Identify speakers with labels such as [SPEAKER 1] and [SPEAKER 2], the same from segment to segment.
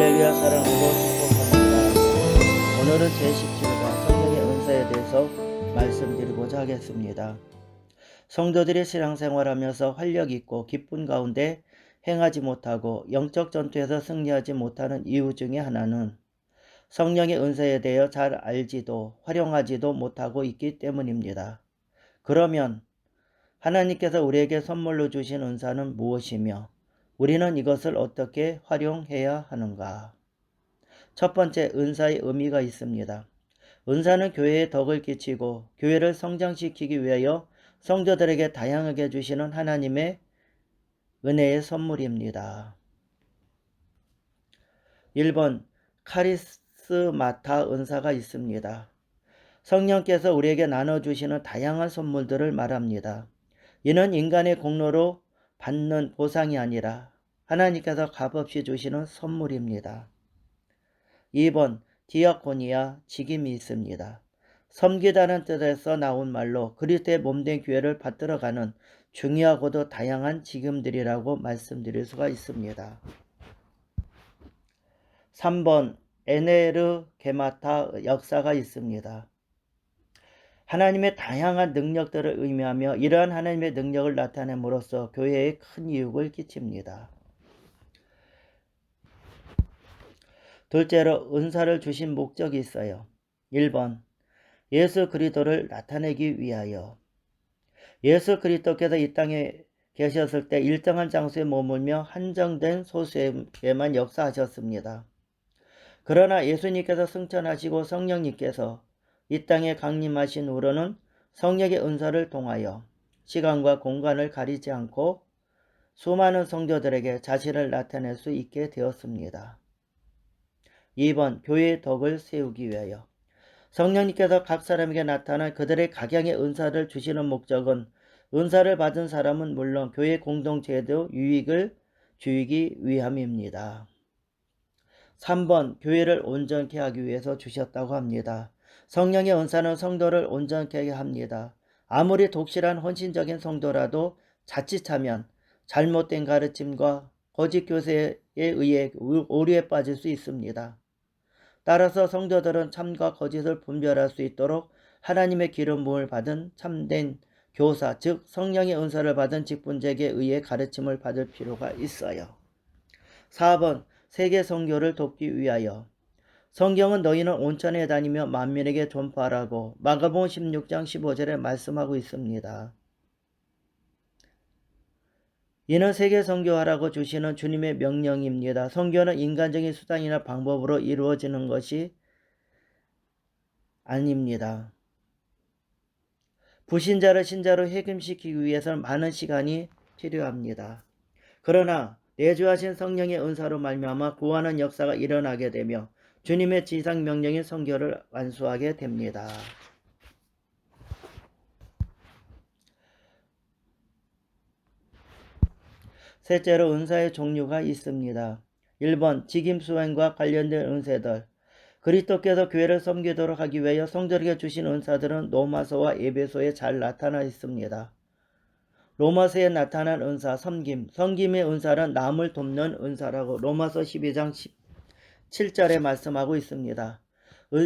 [SPEAKER 1] 할렐루야. 사랑하고 축복합니다. 오늘은 제17과 성령의 은사에 대해서 말씀드리고자 하겠습니다. 성도들이 신앙생활하면서 활력있고 기쁨 가운데 행하지 못하고 영적 전투에서 승리하지 못하는 이유 중에 하나는 성령의 은사에 대해 잘 알지도 활용하지도 못하고 있기 때문입니다. 그러면 하나님께서 우리에게 선물로 주신 은사는 무엇이며 우리는 이것을 어떻게 활용해야 하는가? 첫 번째, 은사의 의미가 있습니다. 은사는 교회에 덕을 끼치고 교회를 성장시키기 위하여 성도들에게 다양하게 주시는 하나님의 은혜의 선물입니다. 1번, 카리스마타 은사가 있습니다. 성령께서 우리에게 나눠주시는 다양한 선물들을 말합니다. 이는 인간의 공로로 받는 보상이 아니라 하나님께서 값없이 주시는 선물입니다. 2번, 디아코니아 직임이 있습니다. 섬기다는 뜻에서 나온 말로 그리스도의 몸된 교회를 받들어가는 중요하고도 다양한 직임들이라고 말씀드릴 수가 있습니다. 3번, 에네르게마타 역사가 있습니다. 하나님의 다양한 능력들을 의미하며 이러한 하나님의 능력을 나타냄으로써 교회에 큰 이익을 끼칩니다. 둘째로, 은사를 주신 목적이 있어요. 1번, 예수 그리스도를 나타내기 위하여. 예수 그리스도께서 이 땅에 계셨을 때 일정한 장소에 머물며 한정된 소수에만 역사하셨습니다. 그러나 예수님께서 승천하시고 성령님께서 이 땅에 강림하신 후로는 성령의 은사를 통하여 시간과 공간을 가리지 않고 수많은 성도들에게 자신을 나타낼 수 있게 되었습니다. 2번, 교회의 덕을 세우기 위하여. 성령님께서 각 사람에게 나타난 그들의 각양의 은사를 주시는 목적은 은사를 받은 사람은 물론 교회 공동체에도 유익을 주기 위함입니다. 3번, 교회를 온전케 하기 위해서 주셨다고 합니다. 성령의 은사는 성도를 온전케 합니다. 아무리 독실한 헌신적인 성도라도 자칫하면 잘못된 가르침과 거짓 교세에 의해 오류에 빠질 수 있습니다. 따라서 성도들은 참과 거짓을 분별할 수 있도록 하나님의 기름 부음을 받은 참된 교사, 즉 성령의 은사를 받은 직분자에게 의해 가르침을 받을 필요가 있어요. 4번, 세계 선교를 돕기 위하여. 성경은 너희는 온천에 다니며 만민에게 전파하라고 마가복음 16장 15절에 말씀하고 있습니다. 이는 세계 선교하라고 주시는 주님의 명령입니다. 선교는 인간적인 수단이나 방법으로 이루어지는 것이 아닙니다. 불신자를 신자로 해금시키기 위해서는 많은 시간이 필요합니다. 그러나 내주하신 성령의 은사로 말미암아 구하는 역사가 일어나게 되며 주님의 지상 명령인 선교를 완수하게 됩니다. 셋째로, 은사의 종류가 있습니다. 1번, 직임 수행과 관련된 은사들. 그리스도께서 교회를 섬기도록 하기 위하여 성도에게 주신 은사들은 로마서와 에베소에 잘 나타나 있습니다. 로마서에 나타난 은사, 섬김의 은사는 남을 돕는 은사라고 로마서 12장 17절에 말씀하고 있습니다.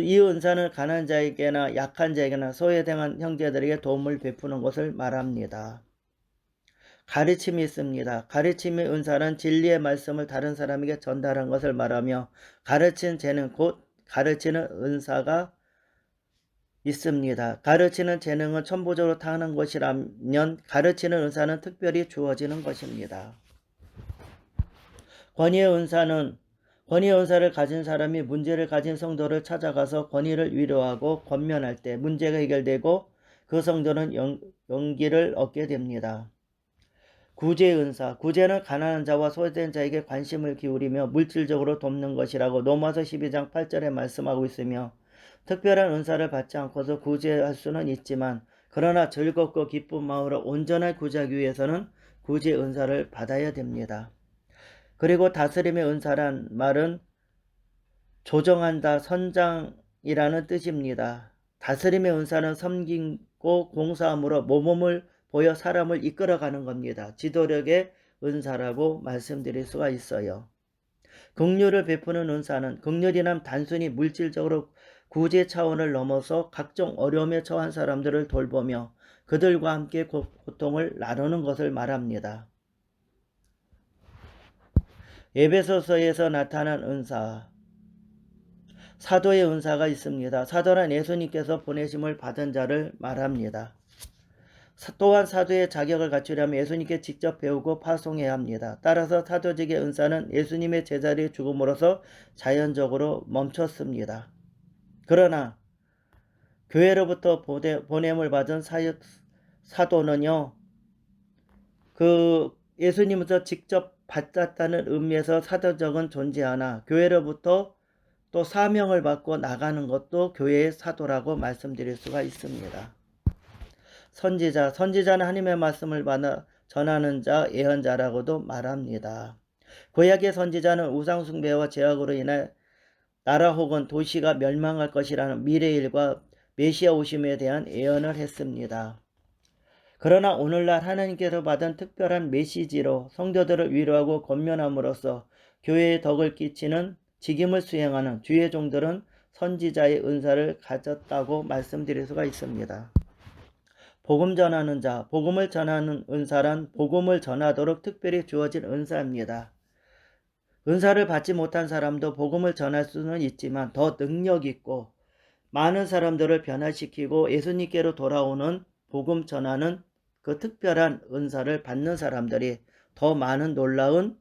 [SPEAKER 1] 이 은사는 가난한 자에게나 약한 자에게나 소외당한 형제들에게 도움을 베푸는 것을 말합니다. 가르침이 있습니다. 가르침의 은사는 진리의 말씀을 다른 사람에게 전달한 것을 말하며 가르치는 재능, 곧 가르치는 은사가 있습니다. 가르치는 재능은 천부적으로 타는 것이라면 가르치는 은사는 특별히 주어지는 것입니다. 권위의 은사를 가진 사람이 문제를 가진 성도를 찾아가서 권위를 위로하고 권면할 때 문제가 해결되고 그 성도는 용기를 얻게 됩니다. 구제의 은사, 구제는 가난한 자와 소외된 자에게 관심을 기울이며 물질적으로 돕는 것이라고 로마서 12장 8절에 말씀하고 있으며 특별한 은사를 받지 않고도 구제할 수는 있지만 그러나 즐겁고 기쁜 마음으로 온전한 구제하기 위해서는 구제 은사를 받아야 됩니다. 그리고 다스림의 은사란 말은 조정한다, 선장이라는 뜻입니다. 다스림의 은사는 섬기고 공사함으로 모범을 보여 사람을 이끌어가는 겁니다. 지도력의 은사라고 말씀드릴 수가 있어요. 긍휼을 베푸는 은사는 긍휼이란 단순히 물질적으로 구제 차원을 넘어서 각종 어려움에 처한 사람들을 돌보며 그들과 함께 고통을 나누는 것을 말합니다. 에베소서에서 나타난 은사, 사도의 은사가 있습니다. 사도란 예수님께서 보내심을 받은 자를 말합니다. 또한 사도의 자격을 갖추려면 예수님께 직접 배우고 파송해야 합니다. 따라서 사도직의 은사는 예수님의 제자리에 죽음으로써 자연적으로 멈췄습니다. 그러나 교회로부터 보냄을 받은 사도는요, 예수님으로부터 직접 받았다는 의미에서 사도적은 존재하나 교회로부터 또 사명을 받고 나가는 것도 교회의 사도라고 말씀드릴 수가 있습니다. 선지자는 하나님의 말씀을 받아 전하는 자, 예언자라고도 말합니다. 구약의 선지자는 우상숭배와 죄악으로 인해 나라 혹은 도시가 멸망할 것이라는 미래일과 메시아 오심에 대한 예언을 했습니다. 그러나 오늘날 하나님께서 받은 특별한 메시지로 성도들을 위로하고 권면함으로써 교회에 덕을 끼치는 직임을 수행하는 주의 종들은 선지자의 은사를 가졌다고 말씀드릴 수가 있습니다. 복음 전하는 자, 복음을 전하는 은사란 복음을 전하도록 특별히 주어진 은사입니다. 은사를 받지 못한 사람도 복음을 전할 수는 있지만 더 능력 있고 많은 사람들을 변화시키고 예수님께로 돌아오는 복음 전하는 그 특별한 은사를 받는 사람들이 더 많은 놀라운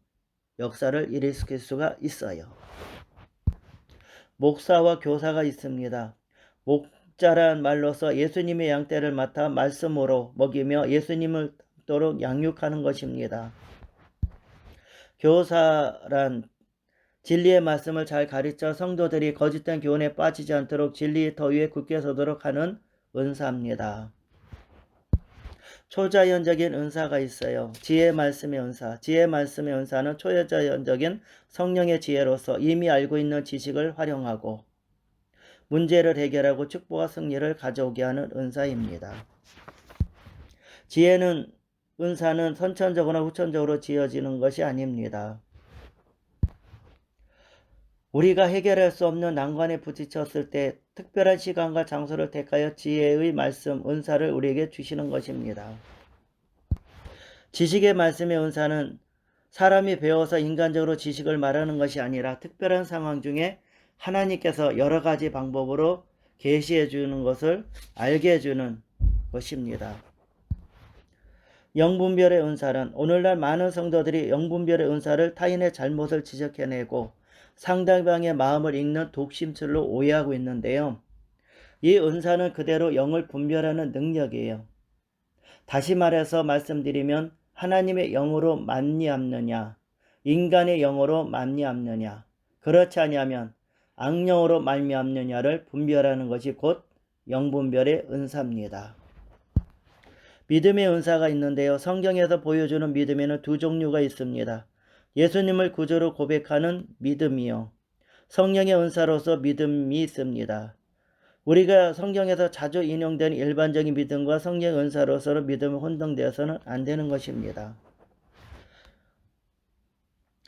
[SPEAKER 1] 역사를 일으킬 수가 있어요. 목사와 교사가 있습니다. 목자란 말로서 예수님의 양떼를 맡아 말씀으로 먹이며 예수님을 닮도록 양육하는 것입니다. 교사란 진리의 말씀을 잘 가르쳐 성도들이 거짓된 교훈에 빠지지 않도록 진리의 터 위에 굳게 서도록 하는 은사입니다. 초자연적인 은사가 있어요. 지혜 말씀의 은사. 지혜 말씀의 은사는 초자연적인 성령의 지혜로서 이미 알고 있는 지식을 활용하고 문제를 해결하고 축복과 승리를 가져오게 하는 은사입니다. 은사는 선천적으로나 후천적으로 지어지는 것이 아닙니다. 우리가 해결할 수 없는 난관에 부딪혔을 때 특별한 시간과 장소를 택하여 지혜의 말씀, 은사를 우리에게 주시는 것입니다. 지식의 말씀의 은사는 사람이 배워서 인간적으로 지식을 말하는 것이 아니라 특별한 상황 중에 하나님께서 여러 가지 방법으로 계시해 주는 것을 알게 해주는 것입니다. 영분별의 은사는 오늘날 많은 성도들이 영분별의 은사를 타인의 잘못을 지적해내고 상대방의 마음을 읽는 독심술로 오해하고 있는데요. 이 은사는 그대로 영을 분별하는 능력이에요. 다시 말해서 말씀드리면 하나님의 영으로 맞니암느냐, 인간의 영으로 맞니암느냐, 그렇지 아니하면 악령으로 말미암느냐를 분별하는 것이 곧 영분별의 은사입니다. 믿음의 은사가 있는데요. 성경에서 보여주는 믿음에는 두 종류가 있습니다. 예수님을 구주로 고백하는 믿음이요. 성령의 은사로서 믿음이 있습니다. 우리가 성경에서 자주 인용되는 일반적인 믿음과 성령의 은사로서의 믿음이 혼동되어서는 안 되는 것입니다.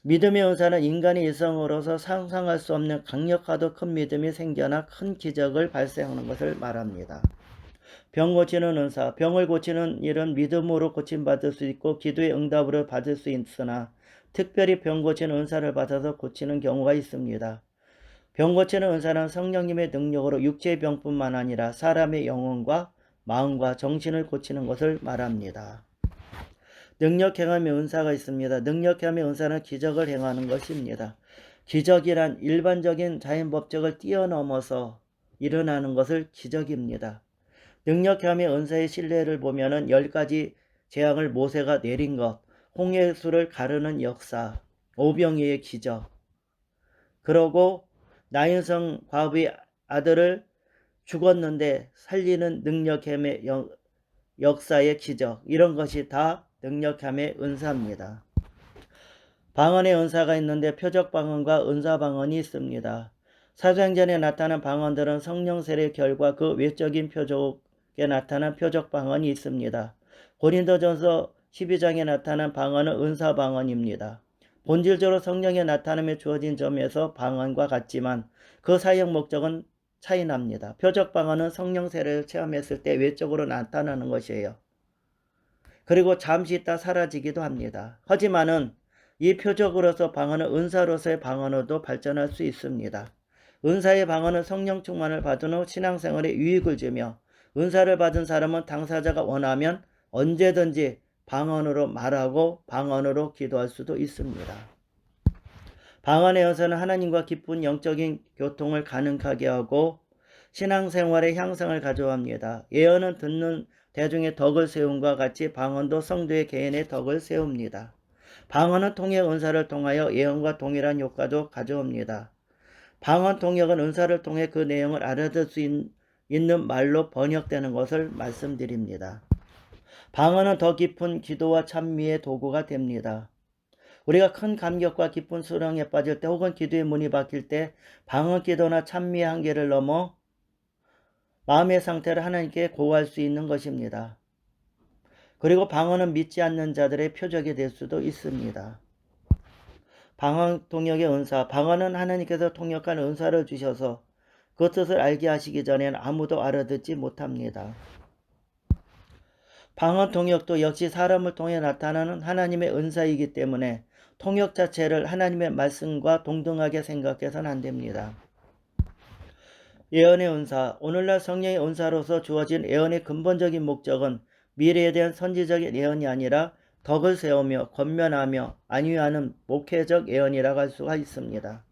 [SPEAKER 1] 믿음의 은사는 인간의 일성으로서 상상할 수 없는 강력하도 큰 믿음이 생겨나 큰 기적을 발생하는 것을 말합니다. 병 고치는 은사, 병을 고치는 일은 믿음으로 고침받을 수 있고 기도의 응답으로 받을 수 있으나 특별히 병 고치는 은사를 받아서 고치는 경우가 있습니다. 병 고치는 은사는 성령님의 능력으로 육체의 병뿐만 아니라 사람의 영혼과 마음과 정신을 고치는 것을 말합니다. 능력 행함의 은사가 있습니다. 능력 행함의 은사는 기적을 행하는 것입니다. 기적이란 일반적인 자연 법칙을 뛰어넘어서 일어나는 것을 기적입니다. 능력 행함의 은사의 신뢰를 보면은 10가지 재앙을 모세가 내린 것, 홍해수를 가르는 역사, 오병이의 기적, 그러고 나인성 과부의 아들을 죽었는데 살리는 능력함의 역사의 기적, 이런 것이 다 능력함의 은사입니다. 방언의 은사가 있는데 표적 방언과 은사 방언이 있습니다. 사도행전에 나타난 방언들은 성령 세례 결과 그 외적인 표적에 나타난 표적 방언이 있습니다. 고린도전서 12장에 나타난 방언은 은사 방언입니다. 본질적으로 성령의 나타남에 주어진 점에서 방언과 같지만 그 사용 목적은 차이납니다. 표적 방언은 성령 세례를 체험했을 때 외적으로 나타나는 것이에요. 그리고 잠시 있다 사라지기도 합니다. 하지만은 이 표적으로서 방언은 은사로서의 방언으로도 발전할 수 있습니다. 은사의 방언은 성령 충만을 받은 후 신앙생활에 유익을 주며 은사를 받은 사람은 당사자가 원하면 언제든지 방언으로 말하고 방언으로 기도할 수도 있습니다. 방언의 연서는 하나님과 깊은 영적인 교통을 가능하게 하고 신앙생활의 향상을 가져옵니다. 예언은 듣는 대중의 덕을 세움과 같이 방언도 성도의 개인의 덕을 세웁니다. 방언은 통역 은사를 통하여 예언과 동일한 효과도 가져옵니다. 방언 통역은 은사를 통해 그 내용을 알아들 수 있는 말로 번역되는 것을 말씀드립니다. 방언은 더 깊은 기도와 찬미의 도구가 됩니다. 우리가 큰 감격과 깊은 수렁에 빠질 때 혹은 기도의 문이 박힐 때 방언 기도나 찬미의 한계를 넘어 마음의 상태를 하나님께 고할 수 있는 것입니다. 그리고 방언은 믿지 않는 자들의 표적이 될 수도 있습니다. 방언 통역의 은사, 방언은 하나님께서 통역한 은사를 주셔서 그 뜻을 알게 하시기 전에는 아무도 알아듣지 못합니다. 방언 통역도 역시 사람을 통해 나타나는 하나님의 은사이기 때문에 통역 자체를 하나님의 말씀과 동등하게 생각해서는 안 됩니다. 예언의 은사, 오늘날 성령의 은사로서 주어진 예언의 근본적인 목적은 미래에 대한 선지적인 예언이 아니라 덕을 세우며 권면하며 안위하는 목회적 예언이라고 할 수가 있습니다.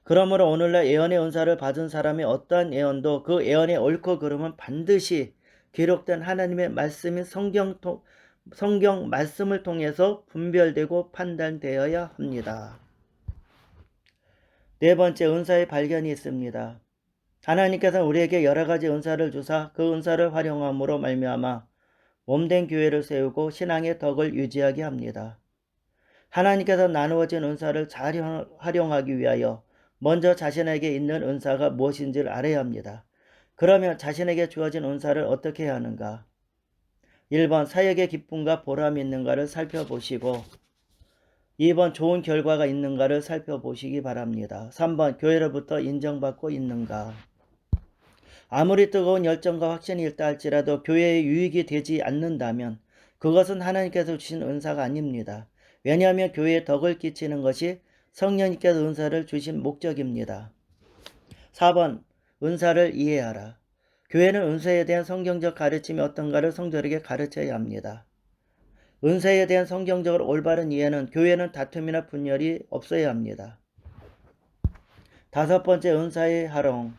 [SPEAKER 1] 그러므로 오늘날 예언의 은사를 받은 사람의 어떠한 예언도 그 예언의 옳고 그름은 반드시 기록된 하나님의 말씀인 성경 말씀을 통해서 분별되고 판단되어야 합니다. 네 번째, 은사의 발견이 있습니다. 하나님께서는 우리에게 여러 가지 은사를 주사 그 은사를 활용함으로 말미암아 몸된 교회를 세우고 신앙의 덕을 유지하게 합니다. 하나님께서 나누어진 은사를 잘 활용하기 위하여 먼저 자신에게 있는 은사가 무엇인지를 알아야 합니다. 그러면 자신에게 주어진 은사를 어떻게 해야 하는가? 1번 사역의 기쁨과 보람이 있는가를 살펴보시고 2번 좋은 결과가 있는가를 살펴보시기 바랍니다. 3번 교회로부터 인정받고 있는가? 아무리 뜨거운 열정과 확신이 있다 할지라도 교회에 유익이 되지 않는다면 그것은 하나님께서 주신 은사가 아닙니다. 왜냐하면 교회에 덕을 끼치는 것이 성령님께서 은사를 주신 목적입니다. 4번 은사를 이해하라. 교회는 은사에 대한 성경적 가르침이 어떤가를 성도들에게 가르쳐야 합니다. 은사에 대한 성경적으로 올바른 이해는 교회는 다툼이나 분열이 없어야 합니다. 5번째, 은사의 활용.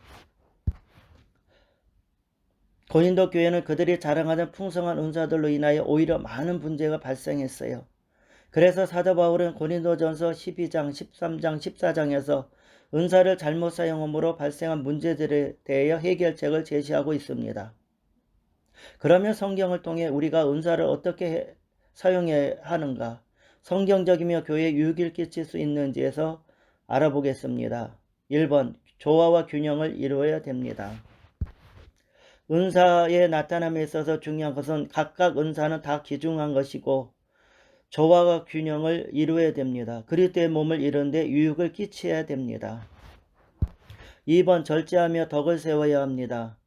[SPEAKER 1] 고린도 교회는 그들이 자랑하는 풍성한 은사들로 인하여 오히려 많은 문제가 발생했어요. 그래서 사도 바울은 고린도전서 12장, 13장, 14장에서 은사를 잘못 사용함으로 발생한 문제들에 대하여 해결책을 제시하고 있습니다. 그러면 성경을 통해 우리가 은사를 어떻게 사용해야 하는가? 성경적이며 교회에 유익을 끼칠 수 있는지에서 알아보겠습니다. 1번, 조화와 균형을 이루어야 됩니다. 은사의 나타남에 있어서 중요한 것은 각각 은사는 다 귀중한 것이고 조화와 균형을 이루어야 됩니다. 그리스도의 몸을 이루는데 유익을 끼쳐야 됩니다. 2번, 절제하며 덕을 세워야 합니다.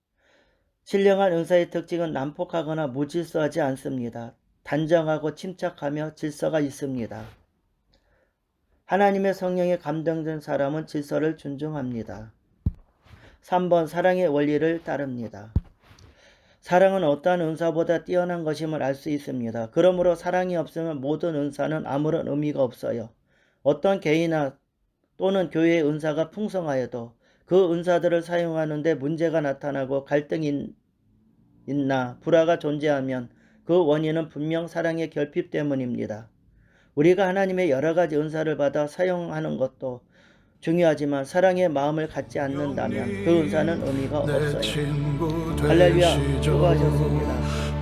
[SPEAKER 1] 신령한 은사의 특징은 난폭하거나 무질서하지 않습니다. 단정하고 침착하며 질서가 있습니다. 하나님의 성령에 감동된 사람은 질서를 존중합니다. 3번, 사랑의 원리를 따릅니다. 사랑은 어떠한 은사보다 뛰어난 것임을 알 수 있습니다. 그러므로 사랑이 없으면 모든 은사는 아무런 의미가 없어요. 어떤 개인이나 또는 교회의 은사가 풍성하여도 그 은사들을 사용하는데 문제가 나타나고 갈등이 있나 불화가 존재하면 그 원인은 분명 사랑의 결핍 때문입니다. 우리가 하나님의 여러 가지 은사를 받아 사용하는 것도 중요하지만 사랑의 마음을 갖지 않는다면 그 은사는 의미가 없어요. 할렐루야, 수고하셨습니다.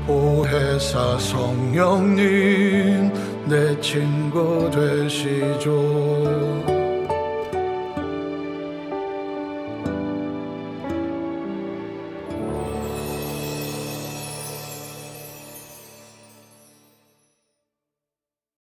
[SPEAKER 2] 보혜사 성령님 내 친구 되시죠.